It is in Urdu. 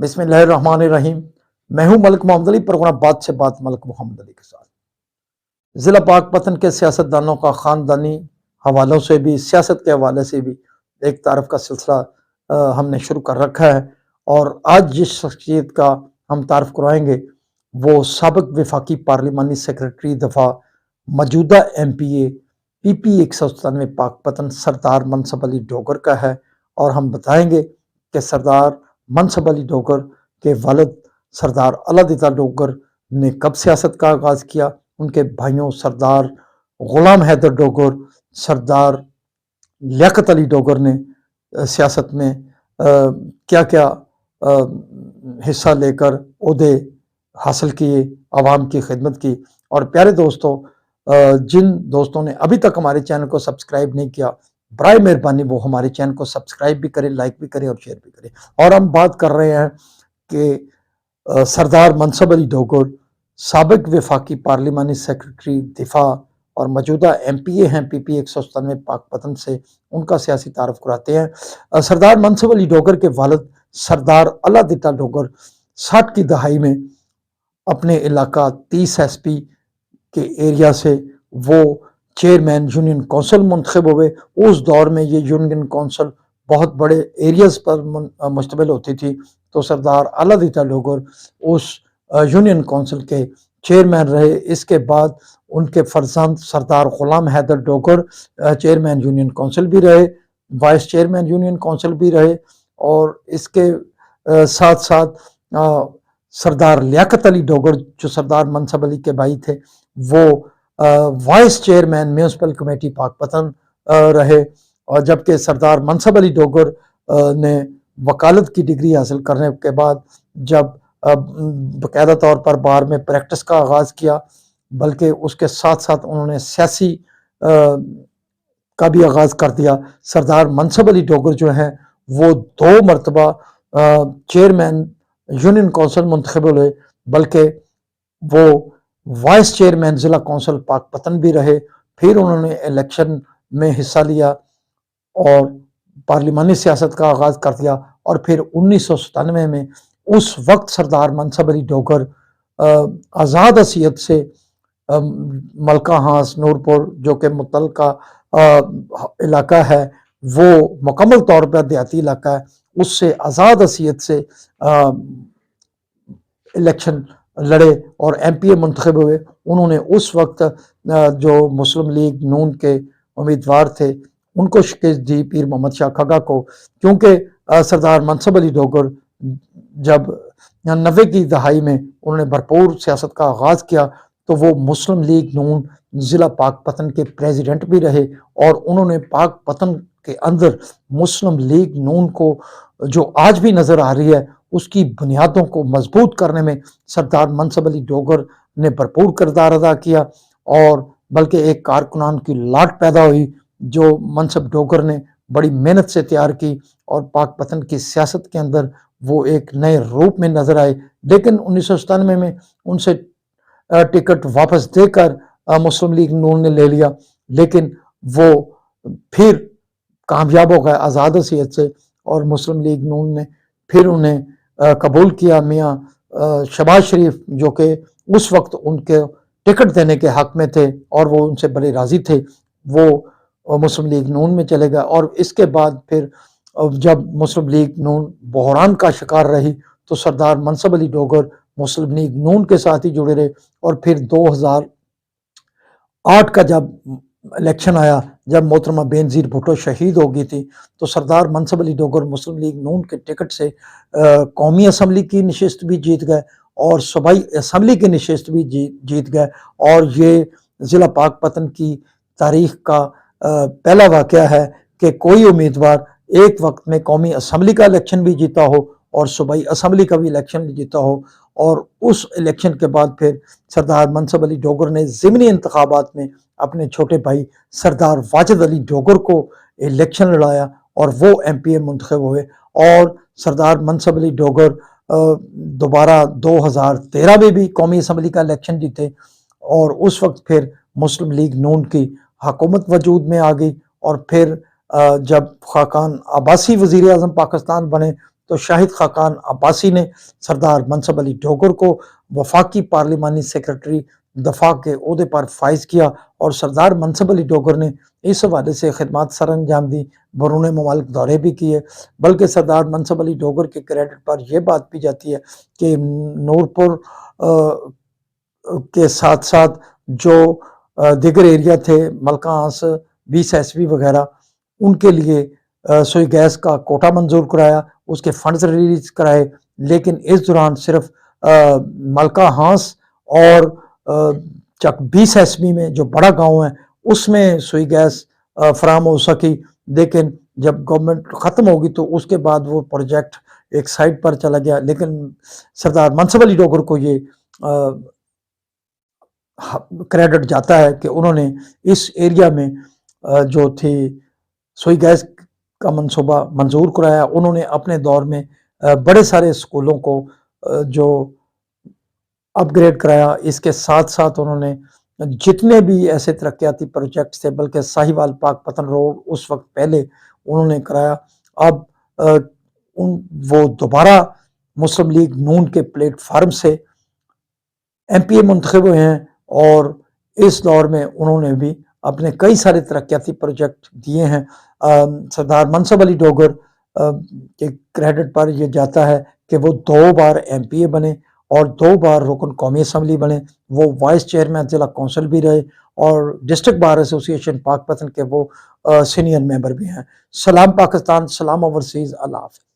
بسم اللہ الرحمن الرحیم۔ میں ہوں ملک محمد علی، پروگرام بات سے بات ملک محمد علی کے ساتھ۔ ضلع پاک پتن کے سیاستدانوں کا خاندانی حوالوں سے بھی، سیاست کے حوالے سے بھی ایک تعارف کا سلسلہ ہم نے شروع کر رکھا ہے، اور آج جس شخصیت کا ہم تعارف کروائیں گے وہ سابق وفاقی پارلیمانی سیکرٹری دفاع، موجودہ ایم پی اے پی پی 197 پاک پتن سردار منصب علی ڈوگر کا ہے۔ اور ہم بتائیں گے کہ سردار منصب علی ڈوگر کے والد سردار اللہ دیتا ڈوگر نے کب سیاست کا آغاز کیا، ان کے بھائیوں سردار غلام حیدر ڈوگر، سردار لیاقت علی ڈوگر نے سیاست میں کیا کیا حصہ لے کر عہدے حاصل کیے، عوام کی خدمت کی۔ اور پیارے دوستوں، جن دوستوں نے ابھی تک ہمارے چینل کو سبسکرائب نہیں کیا، برائے مہربانی وہ ہمارے چینل کو سبسکرائب بھی کریں، لائک بھی کریں اور شیئر بھی کریں۔ اور ہم بات کر رہے ہیں کہ سردار منصب علی ڈوگر سابق وفاقی پارلیمانی سیکرٹری دفاع اور موجودہ ایم پی اے ہیں پی پی 197 پاک پتن سے، ان کا سیاسی تعارف کراتے ہیں۔ سردار منصب علی ڈوگر کے والد سردار اللہ دیتا ڈوگر 60 کی دہائی میں اپنے علاقہ 30 ایس پی کے ایریا سے وہ چیئرمین یونین کونسل منتخب ہوئے۔ اس دور میں یہ یونین کونسل بہت بڑے ایریاز پر مشتمل ہوتی تھی، تو سردار اللہ دیتا ڈوگر اس یونین کونسل کے چیئرمین رہے۔ اس کے بعد ان کے فرزند Sardar Ghulam Haider Dogar chairman union council بھی رہے، وائس چیئرمین یونین کونسل بھی رہے، اور اس کے ساتھ ساتھ سردار لیاقت علی ڈوگر جو سردار منصب علی کے بھائی تھے وہ وائس چیئرمین میونسپل کمیٹی پاک پتن رہے۔ اور جبکہ سردار منصب علی ڈوگر نے وکالت کی ڈگری حاصل کرنے کے بعد جب باقاعدہ طور پر بار میں پریکٹس کا آغاز کیا، بلکہ اس کے ساتھ ساتھ انہوں نے سیاسی کا بھی آغاز کر دیا۔ سردار منصب علی ڈوگر جو ہیں وہ 2 مرتبہ چیئرمین یونین کونسل منتخب ہوئے، بلکہ وہ وائس چیئرمین ضلع کونسل پاک پتن بھی رہے۔ پھر انہوں نے الیکشن میں حصہ لیا اور پارلیمانی سیاست کا آغاز کر دیا، اور پھر 1997 میں اس وقت سردار منصب علی ڈوگر آزاد حیثیت سے ملکہ ہانس نورپور جو کہ متعلقہ علاقہ ہے، وہ مکمل طور پر دیہاتی علاقہ ہے، اس سے آزاد حیثیت سے الیکشن لڑے اور ایم پی اے منتخب ہوئے۔ انہوں نے اس وقت جو مسلم لیگ نون کے امیدوار تھے ان کو شکست دی، پیر محمد شاہ کھگا کو، کیونکہ سردار منصب علی ڈوگر جب 90 کی دہائی میں انہوں نے بھرپور سیاست کا آغاز کیا تو وہ مسلم لیگ نون ضلع پاک پتن کے پریزیڈنٹ بھی رہے، اور انہوں نے پاک پتن کے اندر مسلم لیگ نون کو جو آج بھی نظر آ رہی ہے اس کی بنیادوں کو مضبوط کرنے میں سردار منصب علی ڈوگر نے بھرپور کردار ادا کیا، اور بلکہ ایک کارکنان کی لاٹ پیدا ہوئی جو منصب ڈوگر نے بڑی محنت سے تیار کی، اور پاک پتن کی سیاست کے اندر وہ ایک نئے روپ میں نظر آئے۔ لیکن 1997 میں ان سے ٹکٹ واپس دے کر مسلم لیگ نون نے لے لیا، لیکن وہ پھر کامیاب ہو گئے آزاد حیثیت سے، اور مسلم لیگ نون نے پھر انہیں قبول کیا۔ میاں شہباز شریف جو کہ اس وقت ان کے ٹکٹ دینے کے حق میں تھے اور وہ ان سے بڑے راضی تھے، وہ مسلم لیگ نون میں چلے گئے۔ اور اس کے بعد پھر جب مسلم لیگ نون بحران کا شکار رہی تو سردار منصب علی ڈوگر مسلم لیگ نون کے ساتھ ہی جڑے رہے، اور پھر 2008 کا جب الیکشن آیا، جب محترمہ بینظیر بھٹو شہید ہو گئی تھی، تو سردار منصب علی ڈوگر مسلم لیگ نون کے ٹکٹ سے قومی اسمبلی کی نشست بھی جیت گئے اور صوبائی اسمبلی کی نشست بھی جیت گئے، اور یہ ضلع پاک پتن کی تاریخ کا پہلا واقعہ ہے کہ کوئی امیدوار ایک وقت میں قومی اسمبلی کا الیکشن بھی جیتا ہو اور صوبائی اسمبلی کا بھی الیکشن بھی جیتا ہو۔ اور اس الیکشن کے بعد پھر سردار منصب علی ڈوگر نے ضمنی انتخابات میں اپنے چھوٹے بھائی سردار واجد علی ڈوگر کو الیکشن لڑایا اور وہ ایم پی اے منتخب ہوئے، اور سردار منصب علی ڈوگر دوبارہ 2013 میں بھی قومی اسمبلی کا الیکشن جیتے، اور اس وقت پھر مسلم لیگ نون کی حکومت وجود میں آ گئی، اور پھر جب خاقان عباسی وزیر اعظم پاکستان بنے تو شاہد خاقان عباسی نے سردار منصب علی ڈوگر کو وفاقی پارلیمانی سیکرٹری دفاع کے عہدے پر فائز کیا، اور سردار منصب علی ڈوگر نے اس حوالے سے خدمات سر انجام دی، بیرون ممالک دورے بھی کیے۔ بلکہ سردار منصب علی ڈوگر کے کریڈٹ پر یہ بات بھی جاتی ہے کہ نورپور کے ساتھ ساتھ جو دیگر ایریا تھے، ملکہ ہانس، 20 ایسوی وغیرہ، ان کے لیے سوئی گیس کا کوٹا منظور کرایا، اس کے فنڈز ریلیز کرائے، لیکن اس دوران صرف ملکہ ہانس اور چک 20 ایسوی میں جو بڑا گاؤں ہے اس میں سوئی گیس فراہم ہو سکی، لیکن جب گورنمنٹ ختم ہوگی تو اس کے بعد وہ پروجیکٹ ایک سائٹ پر چلا گیا۔ لیکن سردار منصب علی ڈوگر کو یہ کریڈٹ جاتا ہے کہ انہوں نے اس ایریا میں جو تھی سوئی گیس کا منصوبہ منظور کرایا۔ انہوں نے اپنے دور میں بڑے سارے اسکولوں کو جو اپ گریڈ کرایا، اس کے ساتھ ساتھ انہوں نے جتنے بھی ایسے ترقیاتی پروجیکٹس تھے، بلکہ ساہیوال پاک پتن روڈ اس وقت پہلے انہوں نے کرایا۔ اب وہ دوبارہ مسلم لیگ نون کے پلیٹ فارم سے ایم پی اے منتخب ہوئے ہیں، اور اس دور میں انہوں نے بھی اپنے کئی سارے ترقیاتی پروجیکٹ دیے ہیں۔ سردار منصب علی ڈوگر کے کریڈٹ پر یہ جاتا ہے کہ وہ 2 بار ایم پی اے بنے اور 2 بار رکن قومی اسمبلی بنے، وہ وائس چیئرمین ضلع کونسل بھی رہے، اور ڈسٹرکٹ بار ایسوسی ایشن پاک پتن کے وہ سینئر ممبر بھی ہیں۔ سلام پاکستان، سلام اوورسیز، اللہ حافظ۔